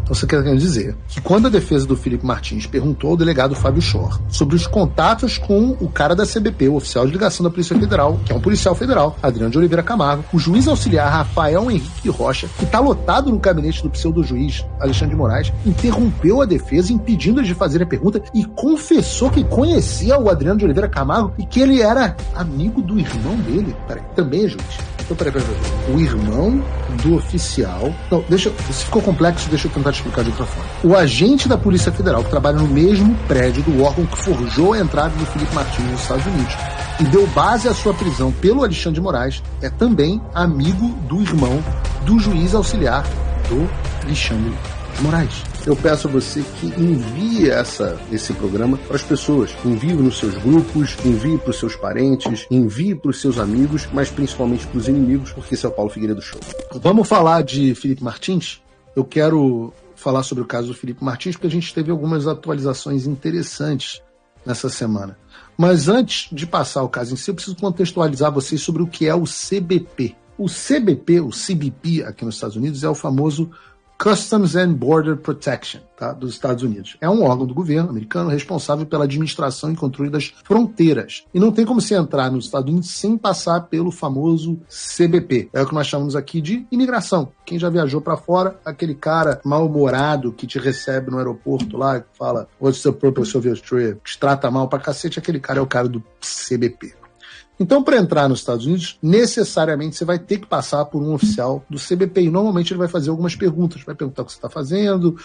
Então você quer dizer que quando a defesa do Felipe Martins perguntou ao delegado Fábio Schor sobre os contatos com o cara da CBP, o oficial de ligação da Polícia Federal, que é um policial federal, Adriano de Oliveira Camargo, o juiz auxiliar Rafael Henrique Rocha, que está lotado no gabinete do pseudo-juiz Alexandre de Moraes, interrompeu a defesa, impedindo-as de fazer a pergunta e confessou que conhecia o Adriano de Oliveira Camargo e que ele era amigo do irmão dele. Peraí, também é juiz. Então, peraí. O irmão do oficial... Não, se ficou complexo, deixa eu tentar te explicar de outra forma. O agente da Polícia Federal, que trabalha no mesmo prédio do órgão que forjou a entrada do Felipe Martins nos Estados Unidos e deu base à sua prisão pelo Alexandre de Moraes, é também amigo do irmão do juiz auxiliar do Alexandre de Moraes. Eu peço a você que envie esse programa para as pessoas. Envie nos seus grupos, envie para os seus parentes, envie para os seus amigos, mas principalmente para os inimigos, porque esse é o Paulo Figueiredo Show. Vamos falar de Felipe Martins? Eu quero falar sobre o caso do Felipe Martins, porque a gente teve algumas atualizações interessantes nessa semana. Mas antes de passar o caso em si, eu preciso contextualizar vocês sobre o que é o CBP. O CBP, o CBP aqui nos Estados Unidos, é o famoso Customs and Border Protection, tá, dos Estados Unidos. É um órgão do governo americano responsável pela administração e controle das fronteiras. E não tem como você entrar nos Estados Unidos sem passar pelo famoso CBP. É o que nós chamamos aqui de imigração. Quem já viajou para fora, aquele cara mal-humorado que te recebe no aeroporto lá, que fala "What's the purpose of your trip?", que te trata mal pra cacete, aquele cara é o cara do CBP. Então, para entrar nos Estados Unidos, necessariamente você vai ter que passar por um oficial do CBP. E normalmente ele vai fazer algumas perguntas. Vai perguntar o que você está fazendo,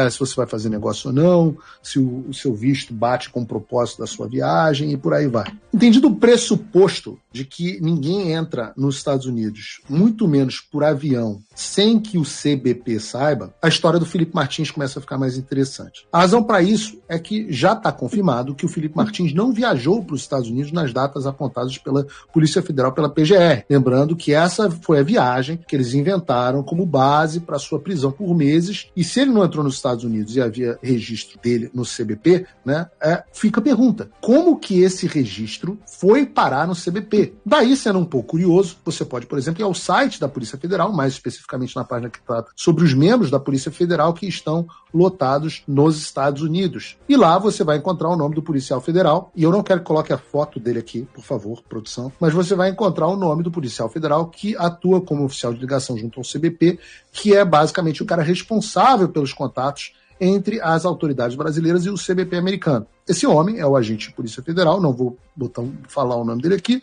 se você vai fazer negócio ou não, se o seu visto bate com o propósito da sua viagem e por aí vai. Entendido o pressuposto de que ninguém entra nos Estados Unidos, muito menos por avião, sem que o CBP saiba, a história do Felipe Martins começa a ficar mais interessante. A razão para isso é que já está confirmado que o Felipe Martins não viajou para os Estados Unidos nas datas apontadas pela Polícia Federal, pela PGR. Lembrando que essa foi a viagem que eles inventaram como base para sua prisão por meses, e se ele não entrou nos Estados Unidos e havia registro dele no CBP, né, fica a pergunta, como que esse registro foi parar no CBP? Daí, sendo um pouco curioso, você pode, por exemplo, ir ao site da Polícia Federal, mais especificamente na página que trata sobre os membros da Polícia Federal que estão lotados nos Estados Unidos. E lá você vai encontrar o nome do policial federal, e eu não quero que coloque a foto dele aqui, por favor, produção, mas você vai encontrar o nome do policial federal que atua como oficial de ligação junto ao CBP, que é basicamente o cara responsável pelos contatos entre as autoridades brasileiras e o CBP americano. Esse homem é o agente de Polícia Federal, não vou falar o nome dele aqui,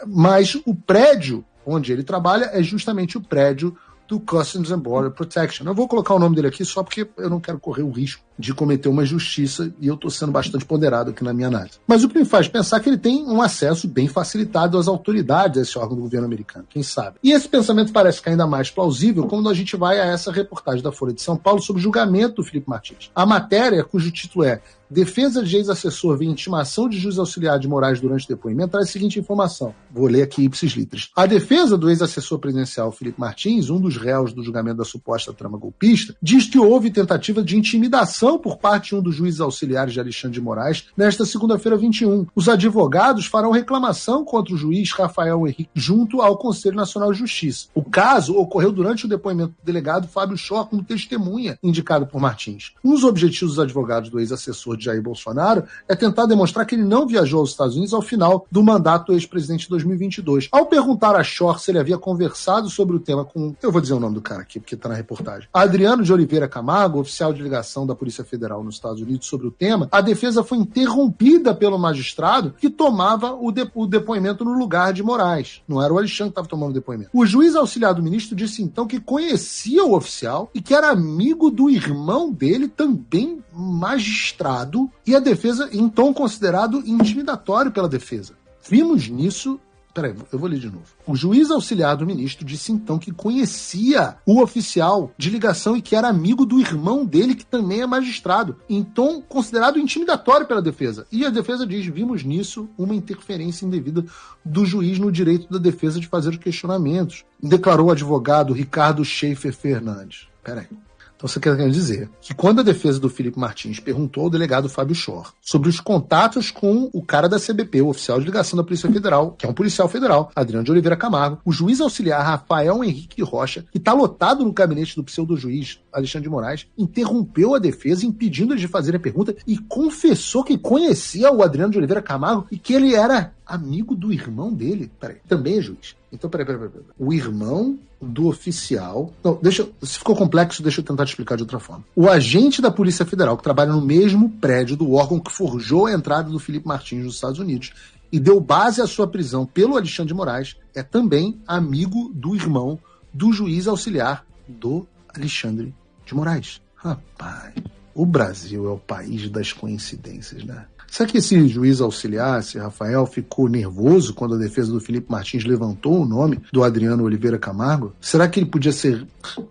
mas o prédio onde ele trabalha é justamente o prédio do Customs and Border Protection. Eu vou colocar o nome dele aqui só porque eu não quero correr o risco de cometer uma injustiça e eu estou sendo bastante ponderado aqui na minha análise. Mas o que me faz pensar é que ele tem um acesso bem facilitado às autoridades desse órgão do governo americano, quem sabe. E esse pensamento parece ficar ainda mais plausível quando a gente vai a essa reportagem da Folha de São Paulo sobre o julgamento do Felipe Martins. A matéria, cujo título é "Defesa de ex-assessor via intimação de juiz auxiliar de Moraes durante o depoimento", traz a seguinte informação. Vou ler aqui ipsis litteris. A defesa do ex-assessor presidencial Felipe Martins, um dos réus do julgamento da suposta trama golpista, diz que houve tentativa de intimidação por parte de um dos juízes auxiliares de Alexandre de Moraes nesta segunda-feira 21. Os advogados farão reclamação contra o juiz Rafael Henrique junto ao Conselho Nacional de Justiça. O caso ocorreu durante o depoimento do delegado Fábio Schor como testemunha indicado por Martins. Um dos objetivos dos advogados do ex-assessor de Jair Bolsonaro é tentar demonstrar que ele não viajou aos Estados Unidos ao final do mandato do ex-presidente de 2022. Ao perguntar a Schor se ele havia conversado sobre o tema com... Eu vou dizer o nome do cara aqui, porque está na reportagem. Adriano de Oliveira Camargo, oficial de ligação da Polícia Federal nos Estados Unidos, sobre o tema, a defesa foi interrompida pelo magistrado que tomava o depoimento no lugar de Moraes. Não era o Alexandre que estava tomando o depoimento. O juiz auxiliar do ministro disse então que conhecia o oficial e que era amigo do irmão dele, também magistrado, e a defesa, então, considerado intimidatório pela defesa. Vimos nisso... Peraí, eu vou ler de novo. O juiz auxiliar do ministro disse então que conhecia o oficial de ligação e que era amigo do irmão dele, que também é magistrado. Então, considerado intimidatório pela defesa. E a defesa diz, vimos nisso uma interferência indevida do juiz no direito da defesa de fazer os questionamentos. Declarou o advogado Ricardo Schaefer Fernandes. Peraí. Então você quer dizer que quando a defesa do Felipe Martins perguntou ao delegado Fábio Schor sobre os contatos com o cara da CBP, o oficial de ligação da Polícia Federal, que é um policial federal, Adriano de Oliveira Camargo, o juiz auxiliar Rafael Henrique Rocha, que está lotado no gabinete do pseudo-juiz Alexandre de Moraes, interrompeu a defesa, impedindo eles de fazer a pergunta e confessou que conhecia o Adriano de Oliveira Camargo e que ele era amigo do irmão dele. Peraí, também é juiz. Então, peraí. O irmão do oficial... Não, se ficou complexo, deixa eu tentar te explicar de outra forma. O agente da Polícia Federal, que trabalha no mesmo prédio do órgão que forjou a entrada do Felipe Martins nos Estados Unidos e deu base à sua prisão pelo Alexandre de Moraes, é também amigo do irmão do juiz auxiliar do Alexandre de Moraes. Rapaz, o Brasil é o país das coincidências, né? Será que esse juiz auxiliar, esse Rafael, ficou nervoso quando a defesa do Felipe Martins levantou o nome do Adriano Oliveira Camargo? Será que ele podia ser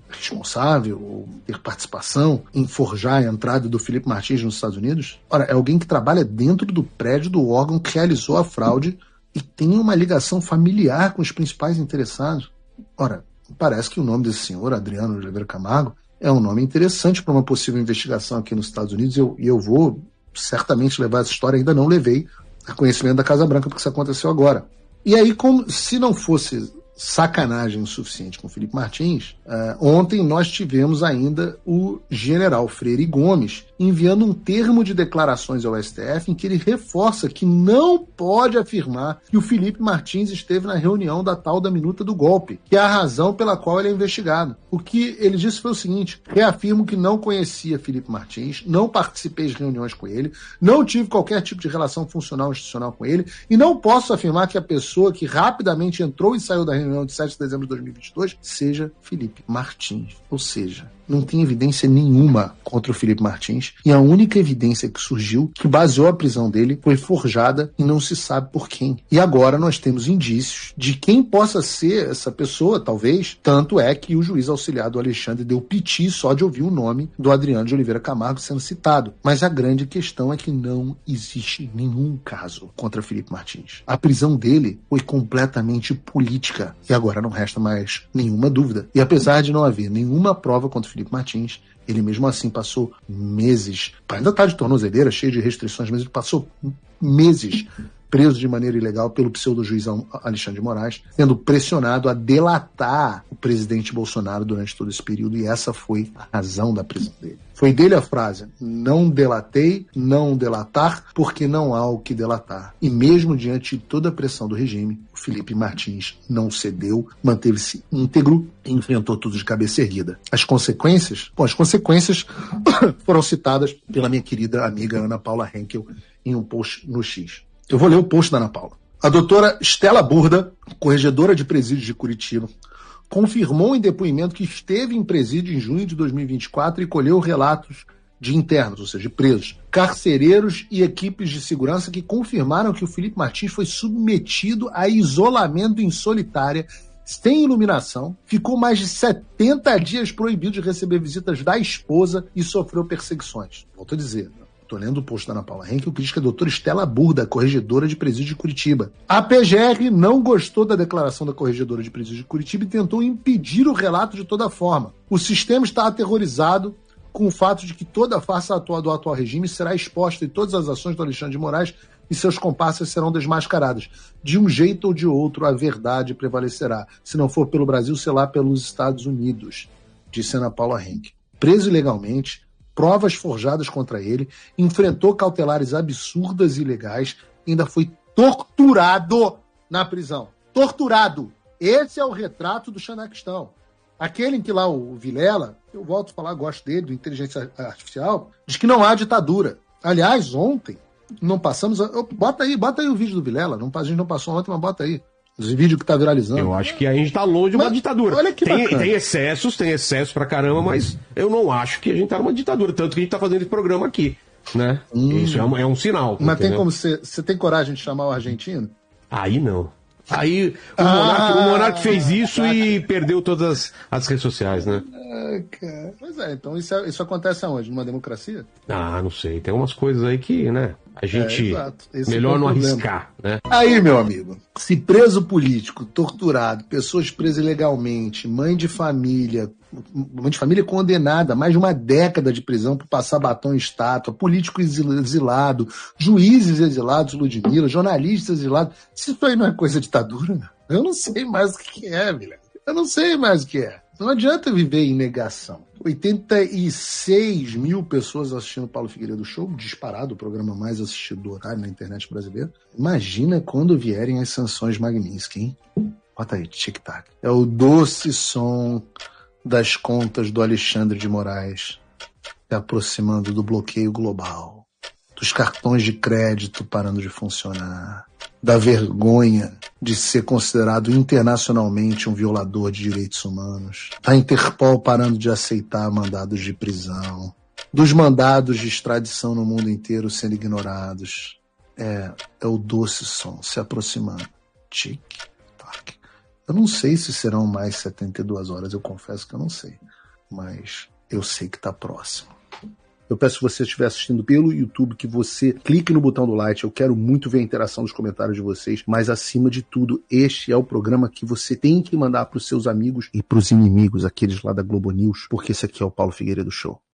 responsável ou ter participação em forjar a entrada do Felipe Martins nos Estados Unidos? Ora, é alguém que trabalha dentro do prédio do órgão que realizou a fraude e tem uma ligação familiar com os principais interessados. Ora, parece que o nome desse senhor, Adriano Oliveira Camargo, é um nome interessante para uma possível investigação aqui nos Estados Unidos e eu vou certamente levar essa história, ainda não levei a conhecimento da Casa Branca, porque isso aconteceu agora. E aí, como se não fosse sacanagem o suficiente com o Felipe Martins, ontem nós tivemos ainda o general Freire Gomes enviando um termo de declarações ao STF em que ele reforça que não pode afirmar que o Felipe Martins esteve na reunião da tal da minuta do golpe, que é a razão pela qual ele é investigado. O que ele disse foi o seguinte: reafirmo que não conhecia Felipe Martins, não participei de reuniões com ele, não tive qualquer tipo de relação funcional ou institucional com ele e não posso afirmar que a pessoa que rapidamente entrou e saiu da reunião de 7 de dezembro de 2022 seja Felipe Martins. Ou seja, não tem evidência nenhuma contra o Felipe Martins e a única evidência que surgiu, que baseou a prisão dele, foi forjada e não se sabe por quem. E agora nós temos indícios de quem possa ser essa pessoa, talvez. Tanto é que o juiz auxiliar do Alexandre deu piti só de ouvir o nome do Adriano de Oliveira Camargo sendo citado. Mas a grande questão é que não existe nenhum caso contra Felipe Martins. A prisão dele foi completamente política e agora não resta mais nenhuma dúvida. E apesar de não haver nenhuma prova contra Felipe Martins, ele mesmo assim passou meses, ainda está de tornozeleira, cheio de restrições, mas ele passou meses preso de maneira ilegal pelo pseudo-juiz Alexandre de Moraes, sendo pressionado a delatar o presidente Bolsonaro durante todo esse período, e essa foi a razão da prisão dele. Foi dele a frase: não delatei, não delatar, porque não há o que delatar. E mesmo diante de toda a pressão do regime, o Felipe Martins não cedeu, manteve-se íntegro e enfrentou tudo de cabeça erguida. As consequências? Bom, as consequências foram citadas pela minha querida amiga Ana Paula Henkel em um post no X. Eu vou ler o post da Ana Paula. A doutora Estela Burda, corregedora de presídios de Curitiba, confirmou em depoimento que esteve em presídio em junho de 2024 e colheu relatos de internos, ou seja, de presos, carcereiros e equipes de segurança que confirmaram que o Felipe Martins foi submetido a isolamento em solitária, sem iluminação, ficou mais de 70 dias proibido de receber visitas da esposa e sofreu perseguições. Volto a dizer, estou lendo o post da Ana Paula Henkel, que diz que a doutora Estela Burda, corregedora de presídio de Curitiba. A PGR não gostou da declaração da corregedora de presídio de Curitiba e tentou impedir o relato de toda forma. O sistema está aterrorizado com o fato de que toda a farsa do atual regime será exposta e todas as ações do Alexandre de Moraes e seus comparsas serão desmascaradas. De um jeito ou de outro, a verdade prevalecerá. Se não for pelo Brasil, será pelos Estados Unidos, disse Ana Paula Henkel. Preso ilegalmente, provas forjadas contra ele, enfrentou cautelares absurdas e ilegais, ainda foi torturado na prisão. Torturado! Esse é o retrato do Xanaquistão. Aquele em que lá o Vilela, eu volto a falar, gosto dele, do inteligência artificial, diz que não há ditadura. Aliás, ontem, não passamos... Bota aí o vídeo do Vilela, a gente não passou ontem, mas bota aí. Esse vídeo que tá viralizando. Eu acho que a gente tá longe de uma ditadura. Olha que tem excessos pra caramba, mas eu não acho que a gente tá numa ditadura. Tanto que a gente tá fazendo esse programa aqui, né? Isso é um sinal. Mas entendeu? Tem como você tem coragem de chamar o argentino? Aí não. Aí o Monark fez isso e perdeu todas as redes sociais, né? Cara. Pois é, então isso acontece aonde? Numa democracia? Ah, não sei. Tem umas coisas aí que, né? A gente Esse melhor é não problema. arriscar, né? Aí, meu amigo, se preso político, torturado, pessoas presas ilegalmente, mãe de família condenada, mais de uma década de prisão por passar batom em estátua, político exilado, juízes exilados, Ludmilla, jornalistas exilados, isso aí não é coisa de ditadura? Eu não sei mais o que é, velho. Eu não sei mais o que é. Não adianta viver em negação. 86 mil pessoas assistindo Paulo Figueiredo Show, disparado, o programa mais assistido do horário na internet brasileira. Imagina quando vierem as sanções Magnitsky, hein? Bota aí, tic-tac. É o doce som das contas do Alexandre de Moraes se aproximando do bloqueio global, dos cartões de crédito parando de funcionar, da vergonha de ser considerado internacionalmente um violador de direitos humanos, da Interpol parando de aceitar mandados de prisão, dos mandados de extradição no mundo inteiro sendo ignorados. É o doce som se aproximando. Tic-tac. Eu não sei se serão mais 72 horas, eu confesso que eu não sei. Mas eu sei que está próximo. Eu peço que você estiver assistindo pelo YouTube, que você clique no botão do like. Eu quero muito ver a interação dos comentários de vocês. Mas, acima de tudo, este é o programa que você tem que mandar para os seus amigos e para os inimigos, aqueles lá da Globo News, porque esse aqui é o Paulo Figueiredo Show.